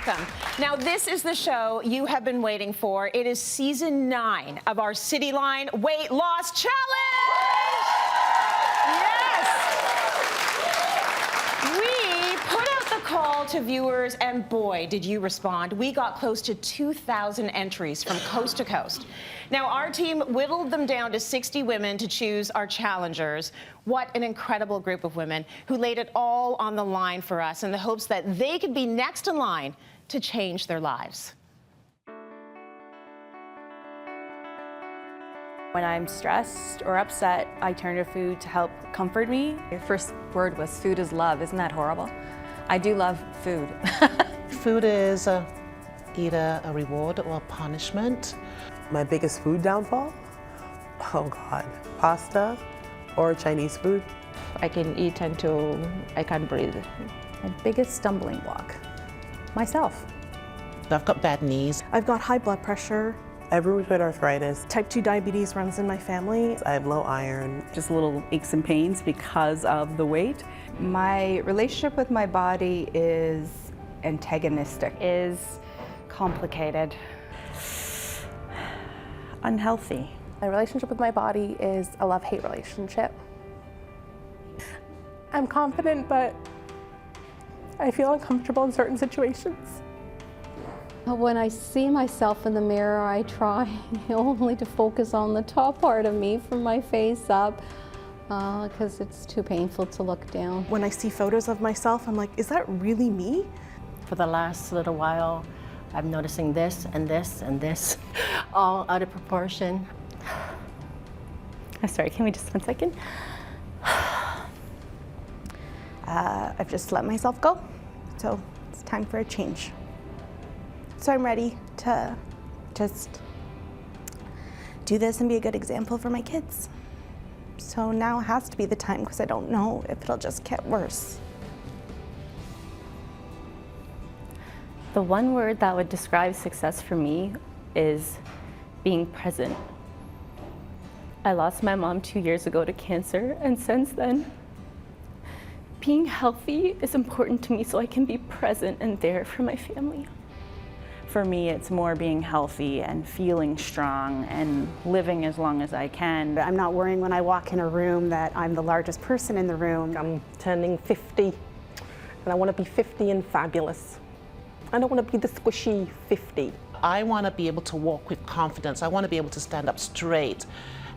welcome. Now, this is the show you have been waiting for. It is season 9 of our Cityline Weight Loss Challenge. Yes! We put out the call to viewers, and boy, did you respond. We got close to 2,000 entries from coast to coast. Now, our team whittled them down to 60 women to choose our challengers. What an incredible group of women who laid it all on the line for us in the hopes that they could be next in line to change their lives. When I'm stressed or upset, I turn to food to help comfort me. Your first word was food is love. Isn't that horrible? I do love food. Food is either a reward or a punishment. My biggest food downfall? Oh God, pasta or Chinese food. I can eat until I can't breathe. My biggest stumbling block, myself. I've got bad knees. I've got high blood pressure. I have rheumatoid arthritis. Type 2 diabetes runs in my family. I have low iron. Just little aches and pains because of the weight. My relationship with my body is antagonistic. Is complicated. Unhealthy. My relationship with my body is a love-hate relationship. I'm confident, but I feel uncomfortable in certain situations. When I see myself in the mirror, I try only to focus on the top part of me from my face up because it's too painful to look down. When I see photos of myself, I'm like, is that really me? For the last little while, I'm noticing this and this and this, all out of proportion. I'm sorry, can we just 1 second? I've just let myself go, so it's time for a change. So I'm ready to just do this and be a good example for my kids. So now has to be the time because I don't know if it'll just get worse. The one word that would describe success for me is being present. I lost my mom 2 years ago to cancer, and since then, being healthy is important to me so I can be present and there for my family. For me, it's more being healthy and feeling strong and living as long as I can. I'm not worrying when I walk in a room that I'm the largest person in the room. I'm turning 50 and I want to be 50 and fabulous. I don't want to be the squishy 50. I want to be able to walk with confidence. I want to be able to stand up straight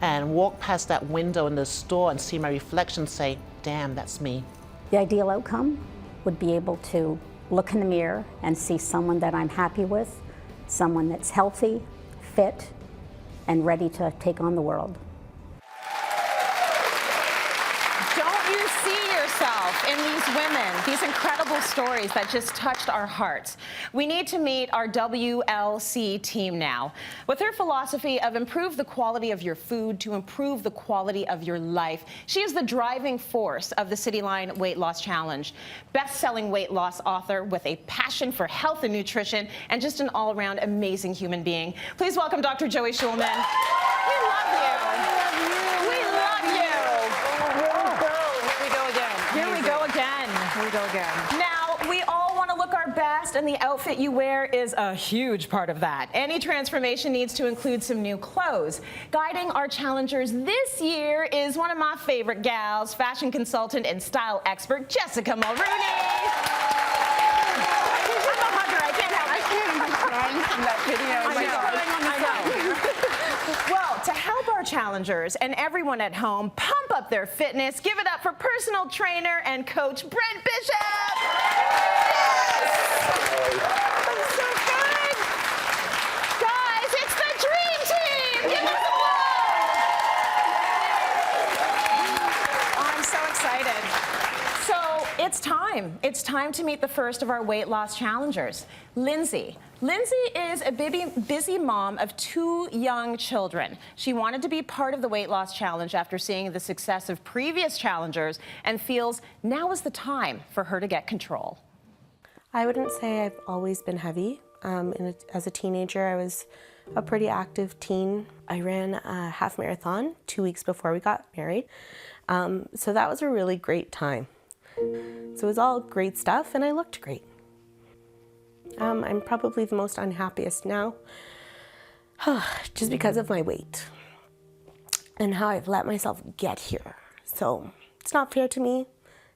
and walk past that window in the store and see my reflection and say, damn, that's me. The ideal outcome would be able to look in the mirror and see someone that I'm happy with, someone that's healthy, fit, and ready to take on the world. Don't you see yourself in these women, these incredible stories that just touched our hearts? We need to meet our WLC team now. With her philosophy of improve the quality of your food to improve the quality of your life, she is the driving force of the Cityline Weight Loss Challenge. Best-selling weight loss author with a passion for health and nutrition, and just an all-around amazing human being. Please welcome Dr. Joey Shulman. We love you. We love you. Here we go again. Now, we all want to look our best, and the outfit you wear is a huge part of that. Any transformation needs to include some new clothes. Guiding our challengers this year is one of my favorite gals, fashion consultant and style expert, Jessica Mulroney. I'm a hugger, I can't help it. I can't even crying from that video. I know. Well, to help our challengers and everyone at home pump up their fitness, give it up for personal trainer and coach Brent Bishop. I'm so good. Guys, it's the dream team. Give us a love. I'm so excited. So it's time. It's time to meet the first of our weight loss challengers, Lindsay. Lindsay is a busy mom of 2 young children. She wanted to be part of the weight loss challenge after seeing the success of previous challengers and feels now is the time for her to get control. I wouldn't say I've always been heavy. As a teenager, I was a pretty active teen. I ran a half marathon 2 weeks before we got married. So that was a really great time. So it was all great stuff, and I looked great. I'm probably the most unhappiest now, just because of my weight and how I've let myself get here. So it's not fair to me,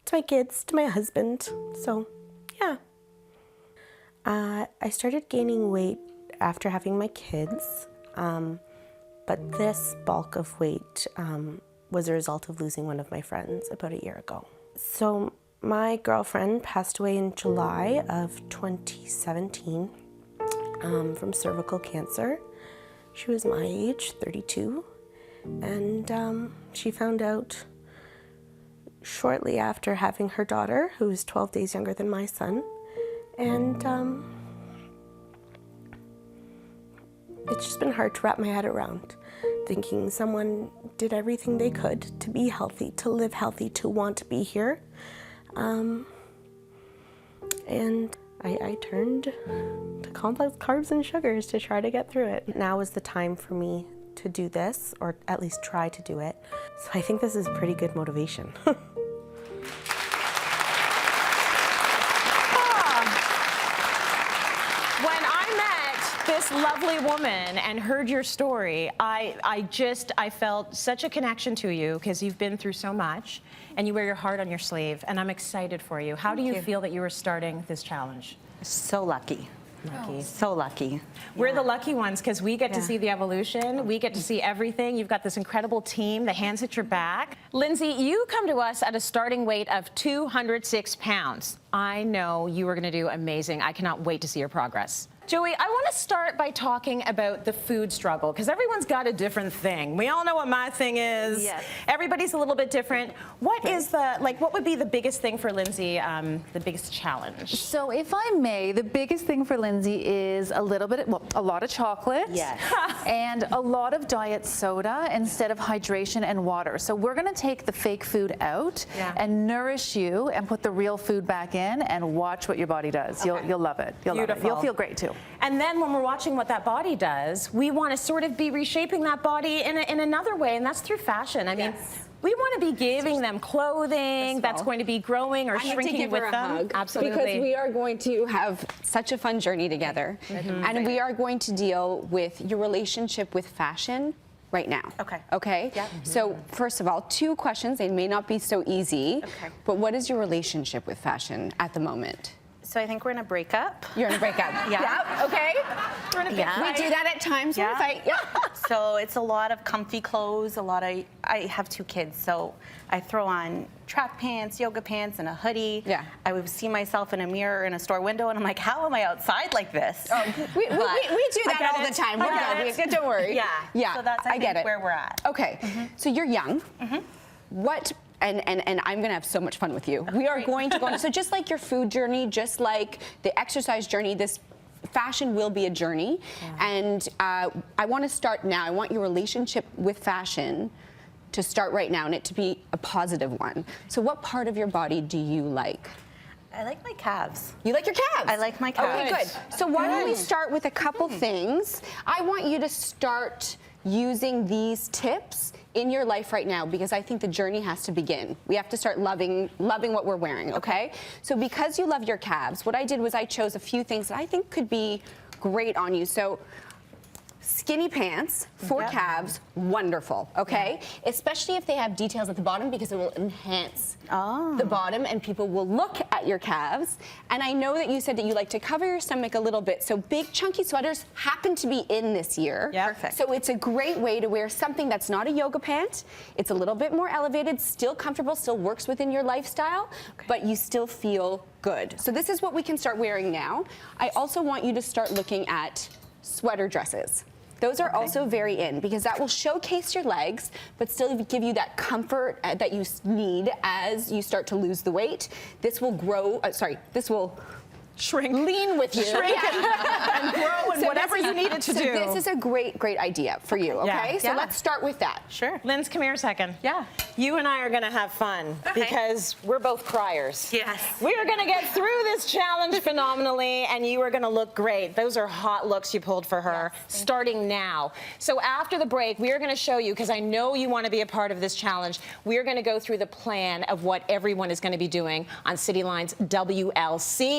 to my kids, to my husband. So yeah. I started gaining weight after having my kids, but this bulk of weight was a result of losing one of my friends about a year ago. So my girlfriend passed away in July of 2017 from cervical cancer. She was my age, 32, and she found out shortly after having her daughter, who was 12 days younger than my son, and it's just been hard to wrap my head around, thinking someone did everything they could to be healthy, to live healthy, to want to be here. And I turned to complex carbs and sugars to try to get through it. Now is the time for me to do this, or at least try to do it. So I think this is pretty good motivation. This lovely woman and heard your story, I felt such a connection to you because you've been through so much and you wear your heart on your sleeve, and I'm excited for you. How do you feel that you are starting this challenge? So lucky. So lucky. We're the lucky ones because we get to see the evolution. We get to see everything. You've got this incredible team, the hands at your back. Lindsay, you come to us at a starting weight of 206 pounds. I know you are going to do amazing. I cannot wait to see your progress. Joey, I want to start by talking about the food struggle, because everyone's got a different thing. We all know what my thing is. Yes. Everybody's a little bit different. What is what would be the biggest thing for Lindsay, the biggest challenge? So if I may, the biggest thing for Lindsay is a lot of chocolate. Yes. And a lot of diet soda instead of hydration and water. So we're going to take the fake food out and nourish you and put the real food back in and watch what your body does. You'll love it. You'll love it. You'll feel great too. And then when we're watching what that body does, we want to sort of be reshaping that body in another way, and that's through fashion. I mean, we want to be giving them clothing that's going to be growing or shrinking with them. Absolutely. Because we are going to have such a fun journey together. And we are going to deal with your relationship with fashion right now. Okay? Yep. So first of all, 2 questions. They may not be so easy. But what is your relationship with fashion at the moment? So I think we're in a breakup. You're in a breakup. Okay. We're in a big We do that at times. Yeah. Fight. So it's a lot of comfy clothes, I have 2 kids, so I throw on track pants, yoga pants, and a hoodie. I would see myself in a mirror in a store window, and I'm like, how am I outside like this? Oh, we do that all the time. We're good. Don't worry. Yeah. So that's, I think, where we're at. Okay. So you're young. What... And I'm going to have so much fun with you. We are going to go, so just like your food journey, just like the exercise journey, this fashion will be a journey. And I want to start now. I want your relationship with fashion to start right now and it to be a positive one. So what part of your body do you like? I like my calves. You like your calves? I like my calves. Okay, good. So why don't we start with a couple things. I want you to start using these tips in your life right now, because I think the journey has to begin. We have to start loving what we're wearing, okay? So because you love your calves, what I did was I chose a few things that I think could be great on you. So skinny pants for calves, wonderful, okay? Especially if they have details at the bottom, because it will enhance the bottom and people will look at your calves. And I know that you said that you like to cover your stomach a little bit, so big chunky sweaters happen to be in this year. Perfect. So it's a great way to wear something that's not a yoga pant. It's a little bit more elevated, still comfortable, still works within your lifestyle, but you still feel good. So this is what we can start wearing now. I also want you to start looking at sweater dresses. Those are also very in, because that will showcase your legs, but still give you that comfort that you need as you start to lose the weight. This will grow, this will shrink, lean with you, and grow, and so whatever you need it to do. This is a great idea for you, okay? So let's start with that. Sure. Linz, come here a second. You and I are going to have fun because we're both criers. Yes. We are going to get through this challenge phenomenally, and you are going to look great. Those are hot looks you pulled for her, starting now. So after the break, we are going to show you, because I know you want to be a part of this challenge, we are going to go through the plan of what everyone is going to be doing on Cityline's WLC.